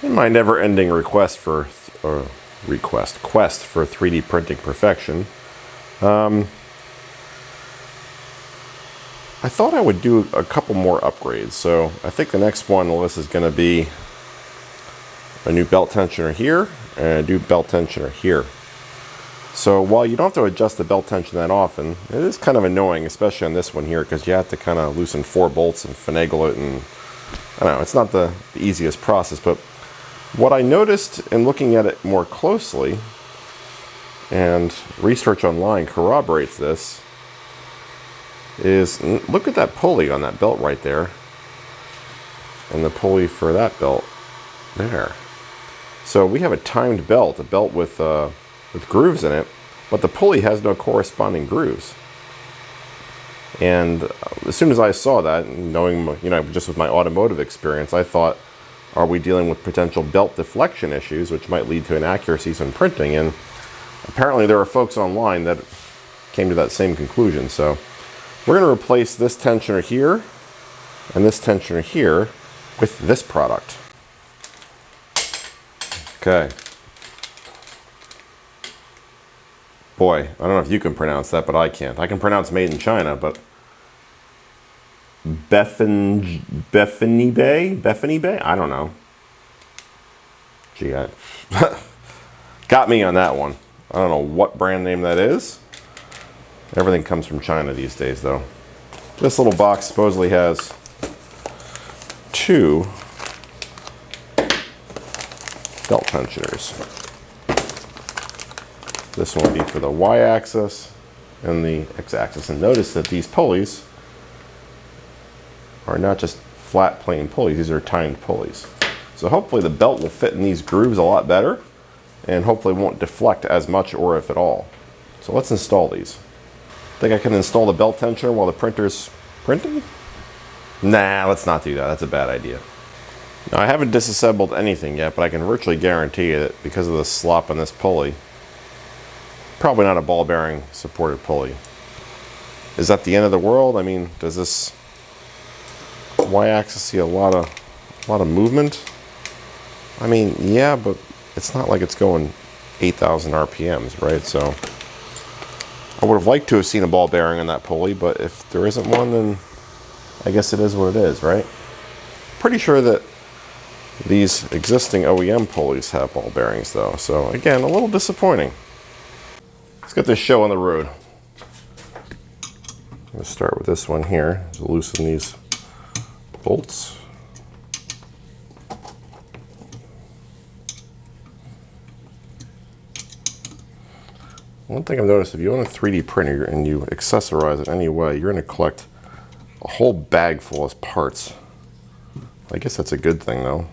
In my never-ending quest for 3D printing perfection, I thought I would do a couple more upgrades. So I think the next one on the list is going to be a new belt tensioner here and a new belt tensioner here. So while you don't have to adjust the belt tension that often, it is kind of annoying, especially on this one here, because you have to kind of loosen 4 bolts and finagle it, and I don't know, it's not the easiest process. But what I noticed in looking at it more closely, and research online corroborates this, is look at that pulley on that belt right there, and the pulley for that belt there. So we have a timed belt, a belt with grooves in it, but the pulley has no corresponding grooves. And as soon as I saw that, knowing, you know, just with my automotive experience, I thought, are we dealing with potential belt deflection issues, which might lead to inaccuracies in printing? And apparently there are folks online that came to that same conclusion. So we're going to replace this tensioner here and this tensioner here with this product. Okay. Boy, I don't know if you can pronounce that, but I can't. I can pronounce made in China, but Bethany Bay? I don't know. Gee, got me on that one. I don't know what brand name that is. Everything comes from China these days, though. This little box supposedly has 2 belt tensioners. This one will be for the y-axis and the x-axis. And notice that these pulleys are not just flat plain pulleys, these are timed pulleys. So hopefully the belt will fit in these grooves a lot better, and hopefully won't deflect as much, or if at all. So let's install these. Think I can install the belt tensioner while the printer's printing? Nah, let's not do that. That's a bad idea. Now, I haven't disassembled anything yet, but I can virtually guarantee you that because of the slop on this pulley, probably not a ball bearing supported pulley. Is that the end of the world? I mean, does this y-axis see a lot of movement? I mean, yeah, but it's not like it's going 8,000 RPMs, right? So I would have liked to have seen a ball bearing on that pulley, but if there isn't one, then I guess it is what it is, right? Pretty sure that these existing OEM pulleys have ball bearings though, so again, a little disappointing. Let's get this show on the road. I'm going to start with this one here, to loosen these bolts. One thing I've noticed, if you own a 3D printer and you accessorize it any way, you're going to collect a whole bag full of parts. I guess that's a good thing though.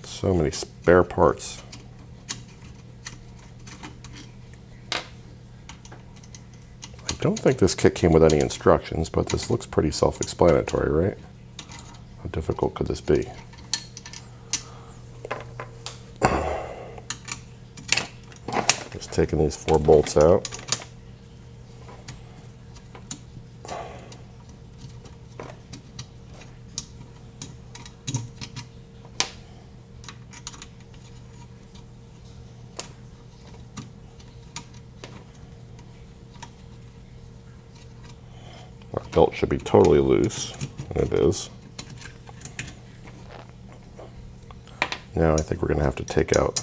So many spare parts. I don't think this kit came with any instructions, but this looks pretty self-explanatory, right? How difficult could this be? Just taking these 4 bolts out. Our belt should be totally loose, and it is. Now I think we're going to have to take out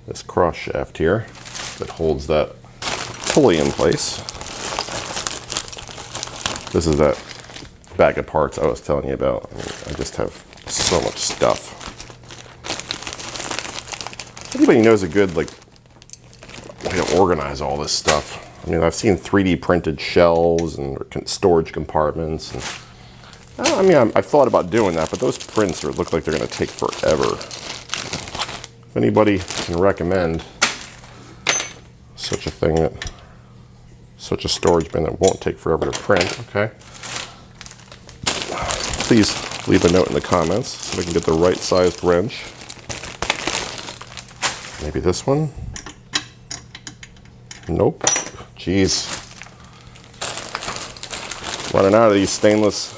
this cross shaft here that holds that pulley in place. This is that bag of parts I was telling you about. I mean, I just have so much stuff. Anybody knows a good way to organize all this stuff? I mean, I've seen 3D printed shelves and storage compartments. And, I mean, I've thought about doing that, but those prints look like they're going to take forever. If anybody can recommend such a thing, such a storage bin that won't take forever to print, okay, please leave a note in the comments so we can get the right sized wrench. Maybe this one? Nope. Jeez. Running out of these stainless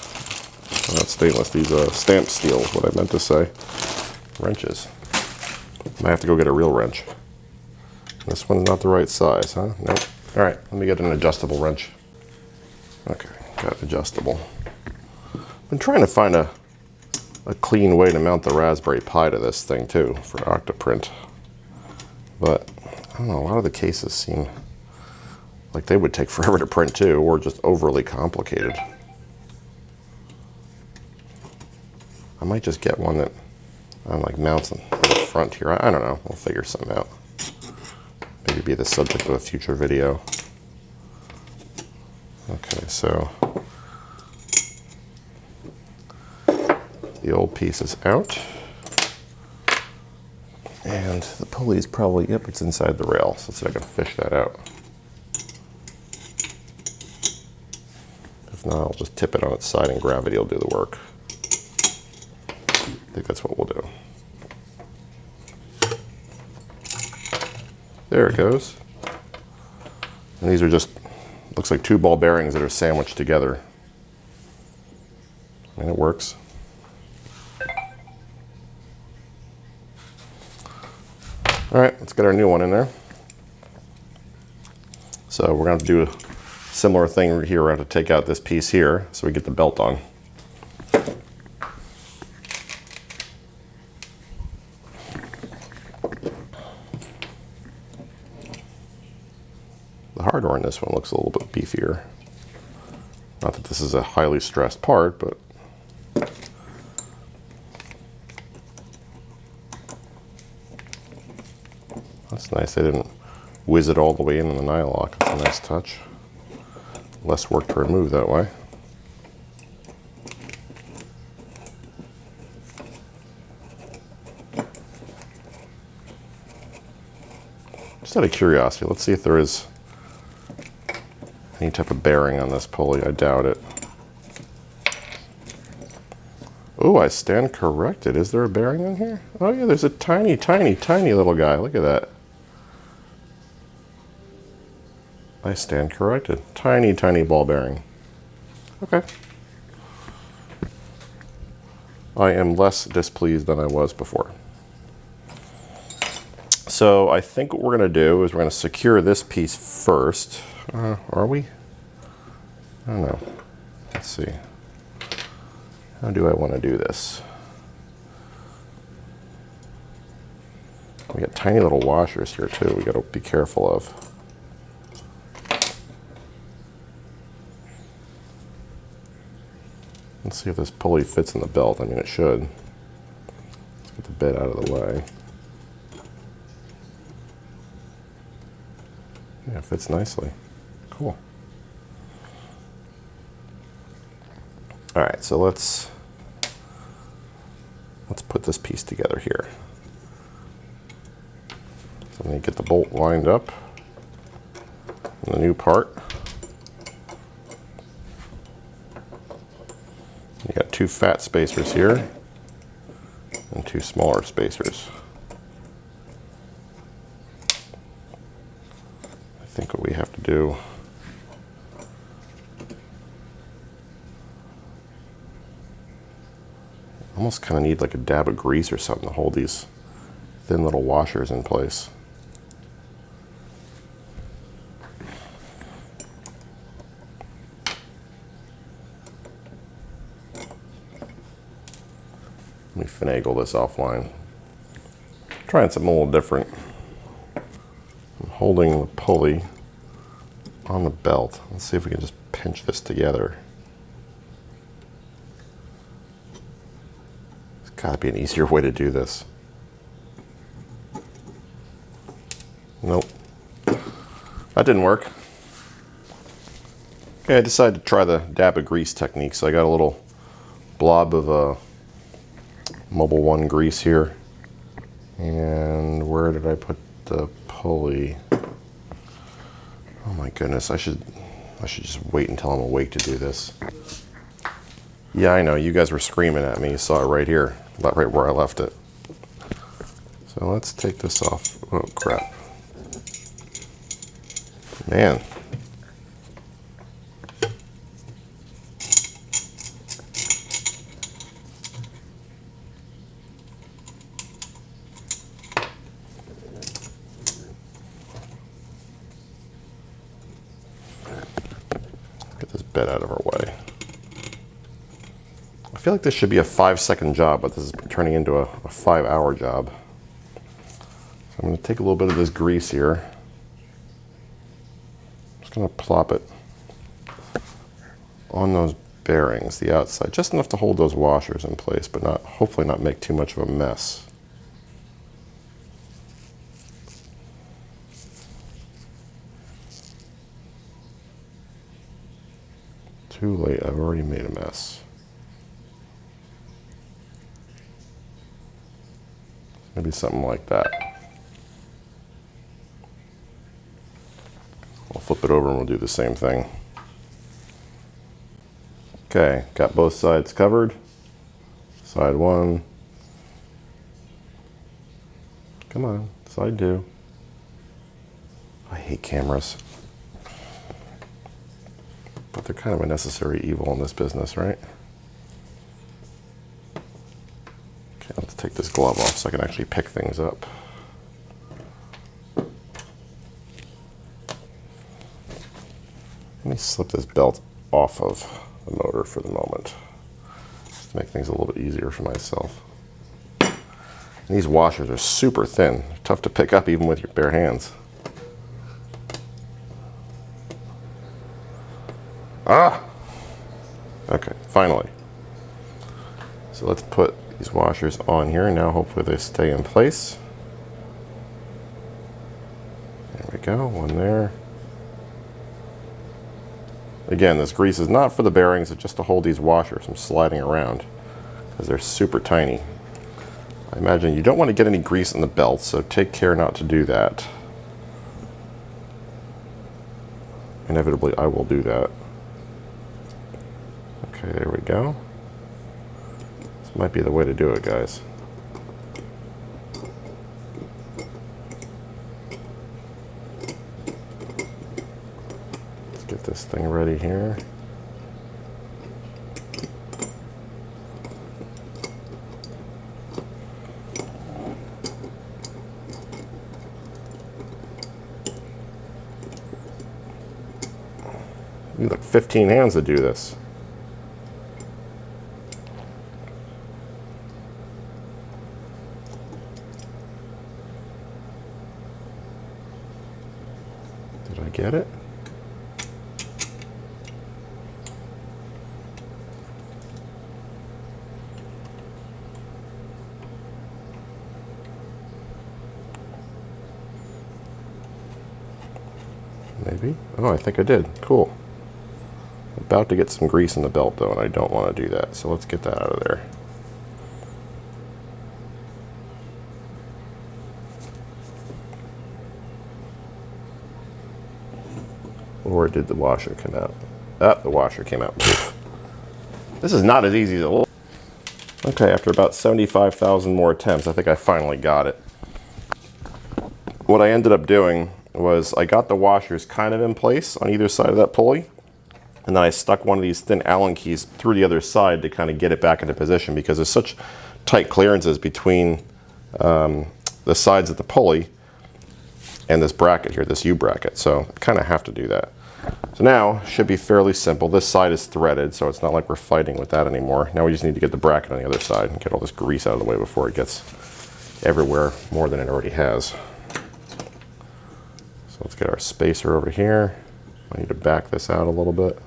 Not stainless, these stamped steel is what I meant to say. Wrenches. Might have to go get a real wrench. This one's not the right size, huh? Nope. All right, let me get an adjustable wrench. Okay, got adjustable. Been trying to find a clean way to mount the Raspberry Pi to this thing too for Octoprint. But I don't know, a lot of the cases seem like they would take forever to print too, or just overly complicated. I might just get one that like mounts in the front here. I don't know, we'll figure something out. Maybe be the subject of a future video. Okay, so the old piece is out. And the pulley is probably, yep, it's inside the rail, so let's see if I can fish that out. If not, I'll just tip it on its side and gravity will do the work. I think that's what we'll do. There it goes. And these are just, looks like 2 ball bearings that are sandwiched together. And it works. All right, let's get our new one in there. So we're going to do a similar thing here. We're going to take out this piece here so we get the belt on. The hardware in this one looks a little bit beefier. Not that this is a highly stressed part, but that's nice. They didn't whiz it all the way in the nylock. That's a nice touch. Less work to remove that way. Just out of curiosity, let's see if there is any type of bearing on this pulley. I doubt it. Oh, I stand corrected. Is there a bearing on here? Oh yeah, there's a tiny, tiny, tiny little guy. Look at that. I stand corrected. Tiny, tiny ball bearing. Okay. I am less displeased than I was before. So I think what we're going to do is we're going to secure this piece first. Are we? I don't know. Let's see. How do I want to do this? We got tiny little washers here too. We got to be careful of. Let's see if this pulley fits in the belt. I mean, it should. Let's get the bit out of the way. Yeah, it fits nicely. Cool. All right, so let's put this piece together here. So I'm going to get the bolt lined up in the new part. You got 2 fat spacers here and 2 smaller spacers. I think what we have to do almost kind of need like a dab of grease or something to hold these thin little washers in place. Let me finagle this offline. Trying something a little different. I'm holding the pulley on the belt. Let's see if we can just pinch this together. There's got to be an easier way to do this. Nope. That didn't work. Okay, I decided to try the dab of grease technique. So I got a little blob of Mobile One grease here. And where did I put the pulley? Oh my goodness, I should just wait until I'm awake to do this. Yeah, I know, you guys were screaming at me. You saw it right here, right where I left it. So let's take this off. Oh crap. Man. bit out of our way. I feel like this should be a 5-second job, but this is turning into a 5-hour job. So I'm going to take a little bit of this grease here. I'm just going to plop it on those bearings, the outside, just enough to hold those washers in place, but not, hopefully not make too much of a mess. Too late, I've already made a mess. Maybe something like that. I'll flip it over and we'll do the same thing. Okay, got both sides covered. Side 1. Come on, side 2. I hate cameras. But they're kind of a necessary evil in this business, right? Okay, let's take this glove off so I can actually pick things up. Let me slip this belt off of the motor for the moment, just to make things a little bit easier for myself. And these washers are super thin, tough to pick up even with your bare hands. Ah! Okay, finally. So let's put these washers on here. Now hopefully they stay in place. There we go, one there. Again, this grease is not for the bearings, it's just to hold these washers from sliding around because they're super tiny. I imagine you don't want to get any grease in the belt, so take care not to do that. Inevitably, I will do that. Okay, there we go. This might be the way to do it, guys. Let's get this thing ready here. You need like 15 hands to do this. Did I get it? Maybe. Oh, I think I did. Cool. About to get some grease in the belt though, and I don't want to do that. So let's get that out of there. Or did the washer come out? Ah, the washer came out. This is not as easy as it looks. Okay, after about 75,000 more attempts, I think I finally got it. What I ended up doing was I got the washers kind of in place on either side of that pulley, and then I stuck one of these thin Allen keys through the other side to kind of get it back into position because there's such tight clearances between the sides of the pulley and this bracket here, this U bracket. So I kind of have to do that. So now should be fairly simple. This side is threaded, so it's not like we're fighting with that anymore. Now we just need to get the bracket on the other side and get all this grease out of the way before it gets everywhere more than it already has. So let's get our spacer over here. I need to back this out a little bit.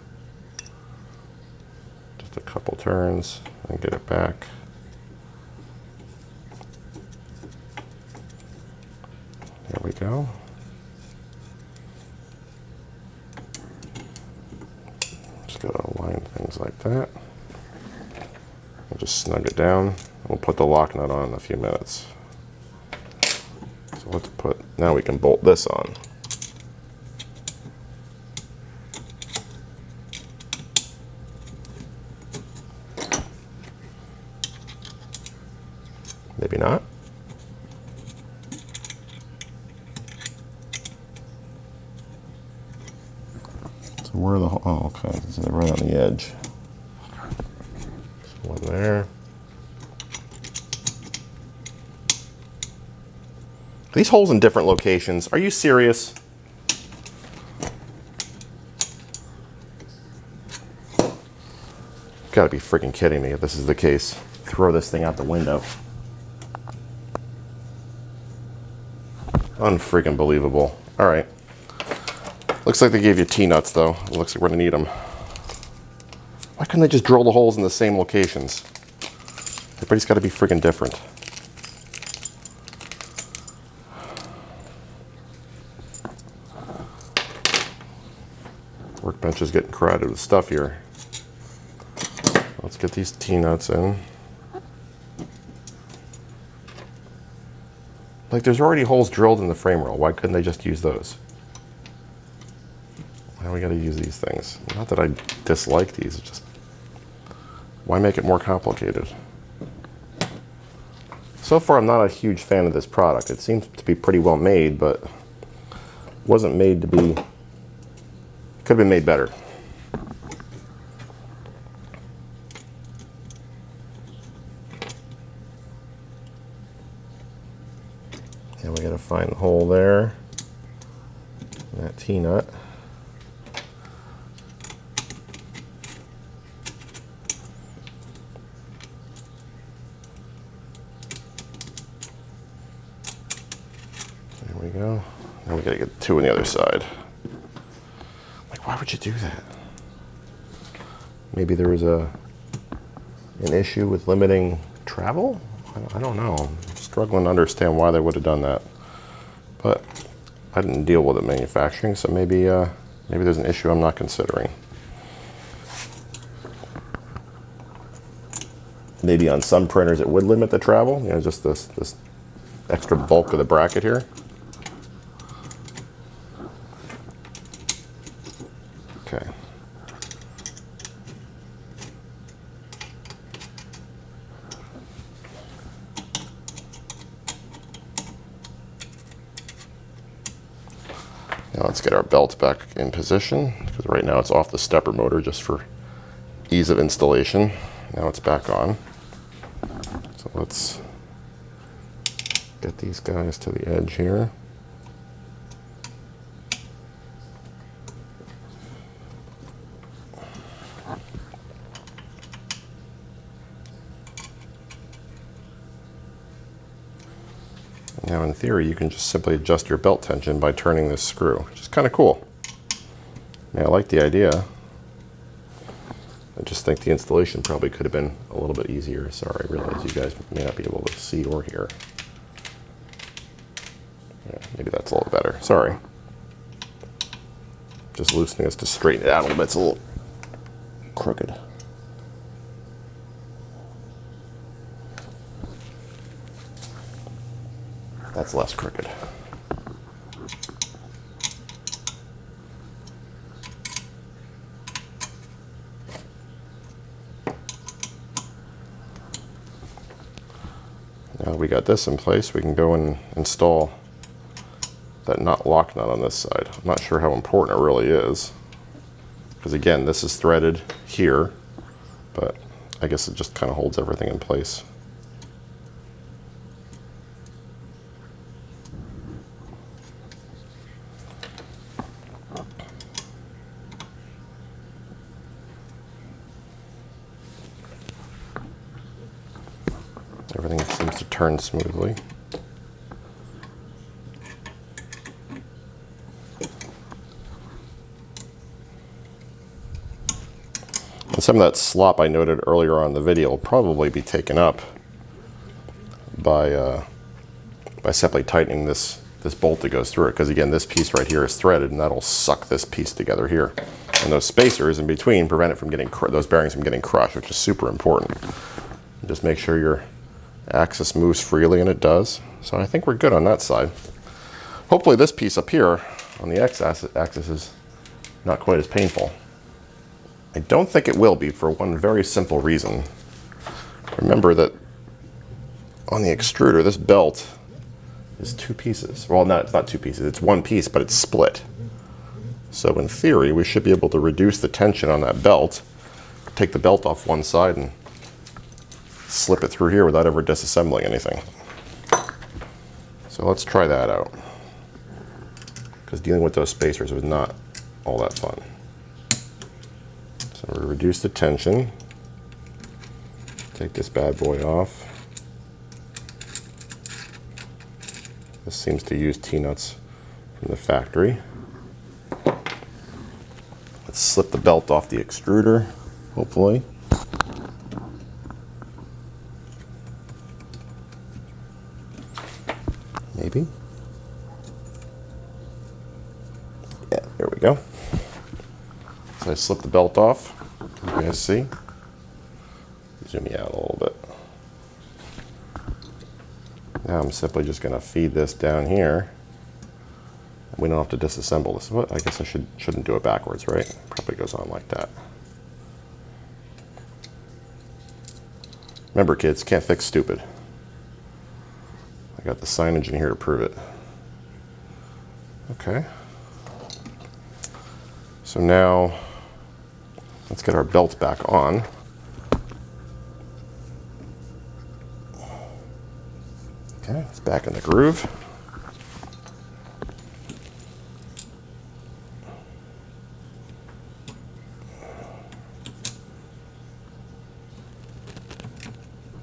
Just a couple turns and get it back. There we go. Just gotta align things like that. We'll just snug it down. We'll put the lock nut on in a few minutes. So let's put, now we can bolt this on. Maybe not. So where are the, oh, okay, so they're right on the edge. So one there. These holes in different locations. Are you serious? Gotta be freaking kidding me if this is the case. Throw this thing out the window. Unfreaking believable. All right. Looks like they gave you T-nuts though. It looks like we're gonna need them. Why couldn't they just drill the holes in the same locations? Everybody's gotta be freaking different. Workbench is getting crowded with stuff here. Let's get these T-nuts in. Like, there's already holes drilled in the frame rail. Why couldn't they just use those? Why do we gotta use these things? Not that I dislike these, it's just, why make it more complicated? So far, I'm not a huge fan of this product. It seems to be pretty well made, but wasn't made to be, could have been made better. And we gotta find the hole there. That T-nut. There we go. Now we gotta get two on the other side. Like, why would you do that? Maybe there was an issue with limiting travel? I don't know. I'm struggling to understand why they would have done that. But I didn't deal with it manufacturing, so maybe there's an issue I'm not considering. Maybe on some printers it would limit the travel, you know, just this extra bulk of the bracket here. Okay. Now let's get our belt back in position, because right now it's off the stepper motor just for ease of installation. Now it's back on. So let's get these guys to the edge here. Now in theory, you can just simply adjust your belt tension by turning this screw, which is kind of cool. Yeah, I like the idea. I just think the installation probably could have been a little bit easier. Sorry, I realize you guys may not be able to see or hear. Yeah, maybe that's a little better. Sorry. Just loosening this to straighten it out a little bit. It's a little crooked. That's less crooked. Now we got this in place, we can go and install that lock nut on this side. I'm not sure how important it really is, because again, this is threaded here, but I guess it just kind of holds everything in place. Everything seems to turn smoothly. And some of that slop I noted earlier on in the video will probably be taken up by simply tightening this bolt that goes through it. Because again, this piece right here is threaded, and that'll suck this piece together here. And those spacers in between prevent it from getting those bearings from getting crushed, which is super important. Just make sure your axis moves freely, and it does. So I think we're good on that side. Hopefully this piece up here on the x-axis is not quite as painful. I don't think it will be, for one very simple reason. Remember that on the extruder, this belt is two pieces. Well, no, it's not two pieces. It's one piece, but it's split. So in theory, we should be able to reduce the tension on that belt, take the belt off one side, and slip it through here without ever disassembling anything. So let's try that out, because dealing with those spacers was not all that fun. So we reduce the tension. take this bad boy off. This seems to use T-nuts from the factory. Let's slip the belt off the extruder, hopefully. Maybe. Yeah, there we go. So I slipped the belt off. You guys see? Zoom me out a little bit. Now I'm simply just going to feed this down here. We don't have to disassemble this. What? I guess I shouldn't do it backwards, right? Probably goes on like that. Remember, kids, can't fix stupid. I got the signage in here to prove it. Okay. So now, let's get our belt back on. Okay, it's back in the groove.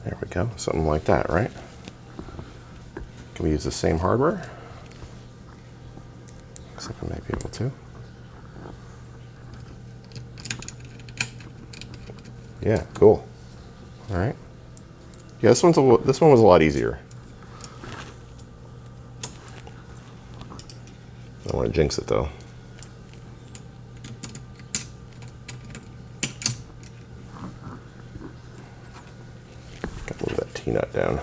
There we go, something like that, right? Can we use the same hardware? Looks like we might be able to. Yeah, cool. All right. Yeah, this one was a lot easier. I don't want to jinx it though. Gotta move that T-nut down.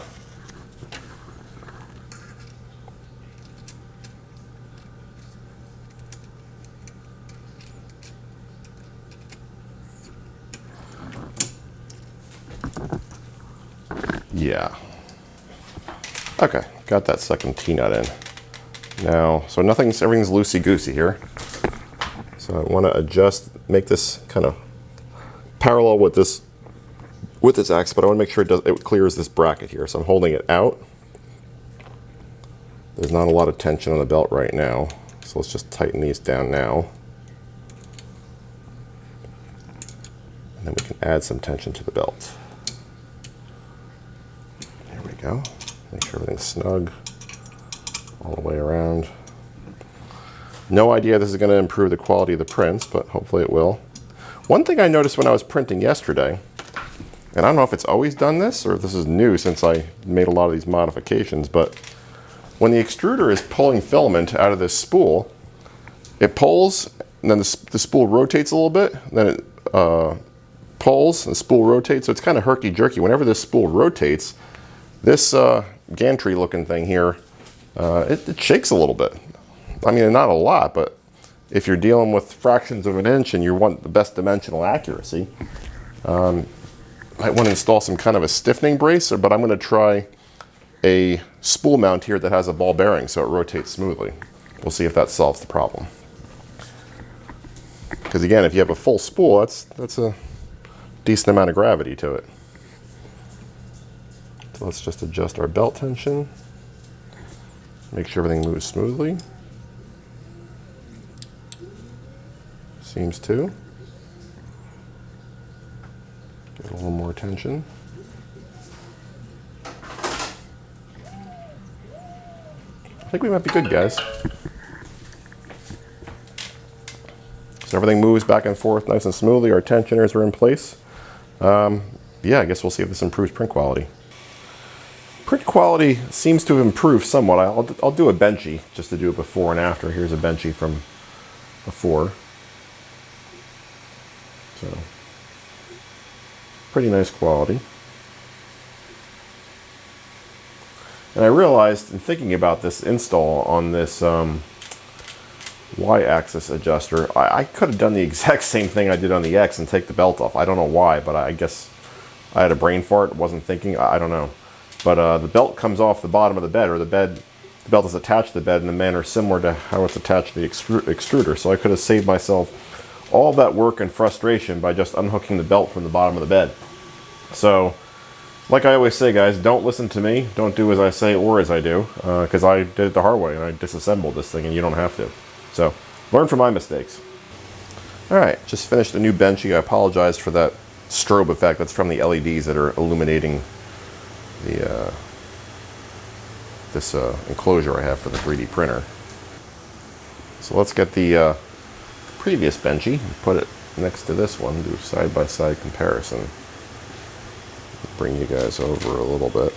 Yeah. Okay, got that second T-nut in. Now, so everything's loosey-goosey here. So I want to adjust, make this kind of parallel with this axis, but I want to make sure it clears this bracket here. So I'm holding it out. There's not a lot of tension on the belt right now, so let's just tighten these down now. And then we can add some tension to the belt. There we go. Make sure everything's snug all the way around. No idea this is going to improve the quality of the prints, but hopefully it will. One thing I noticed when I was printing yesterday, and I don't know if it's always done this or if this is new since I made a lot of these modifications, but when the extruder is pulling filament out of this spool, it pulls, and then the spool rotates a little bit, then it pulls, and the spool rotates, so it's kind of herky-jerky. Whenever this spool rotates, this gantry looking thing here, it shakes a little bit. I mean, not a lot, but if you're dealing with fractions of an inch and you want the best dimensional accuracy, might want to install some kind of a stiffening brace, but I'm going to try a spool mount here that has a ball bearing so it rotates smoothly. We'll see if that solves the problem. Because again, if you have a full spool, that's a decent amount of gravity to it. So let's just adjust our belt tension. Make sure everything moves smoothly. Seems to. Get a little more tension. I think we might be good, guys. So everything moves back and forth nice and smoothly. Our tensioners are in place. Yeah, I guess we'll see if this improves print quality. Print quality seems to have improved somewhat. I'll do a benchy just to do it before and after. Here's a benchy from before. So, pretty nice quality. And I realized in thinking about this install on this Y-axis adjuster, I could have done the exact same thing I did on the X and take the belt off. I don't know why, but I guess I had a brain fart, wasn't thinking, I don't know. But the belt comes off the bottom of the bed, or the belt is attached to the bed in a manner similar to how it's attached to the extruder. So I could have saved myself all that work and frustration by just unhooking the belt from the bottom of the bed. So, like I always say, guys, don't listen to me. Don't do as I say or as I do, because I did it the hard way and I disassembled this thing, and you don't have to. So, learn from my mistakes. All right, just finished a new benchy. I apologize for that strobe effect that's from the LEDs that are illuminating the this enclosure I have for the 3D printer. So let's get the previous benchy and put it next to this one, do a side-by-side comparison. Bring you guys over a little bit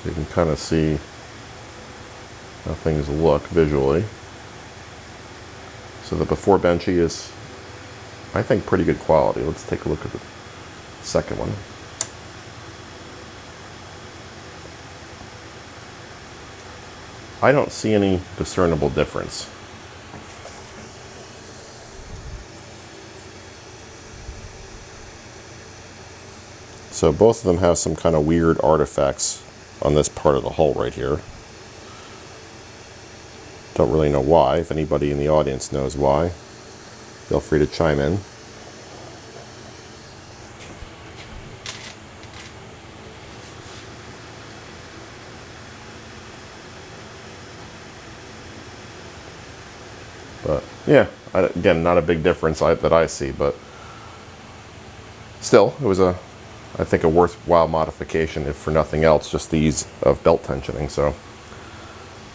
so you can kind of see how things look visually. So the before benchy is, I think, pretty good quality. Let's take a look at the second one. I don't see any discernible difference. So both of them have some kind of weird artifacts on this part of the hull right here. Don't really know why. If anybody in the audience knows why, feel free to chime in. But yeah, again, not a big difference that I see, but still, it was I think a worthwhile modification, if for nothing else, just the ease of belt tensioning. So,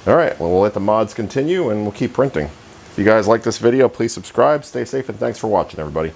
all right, well, we'll let the mods continue and we'll keep printing. If you guys like this video, please subscribe, stay safe, and thanks for watching, everybody.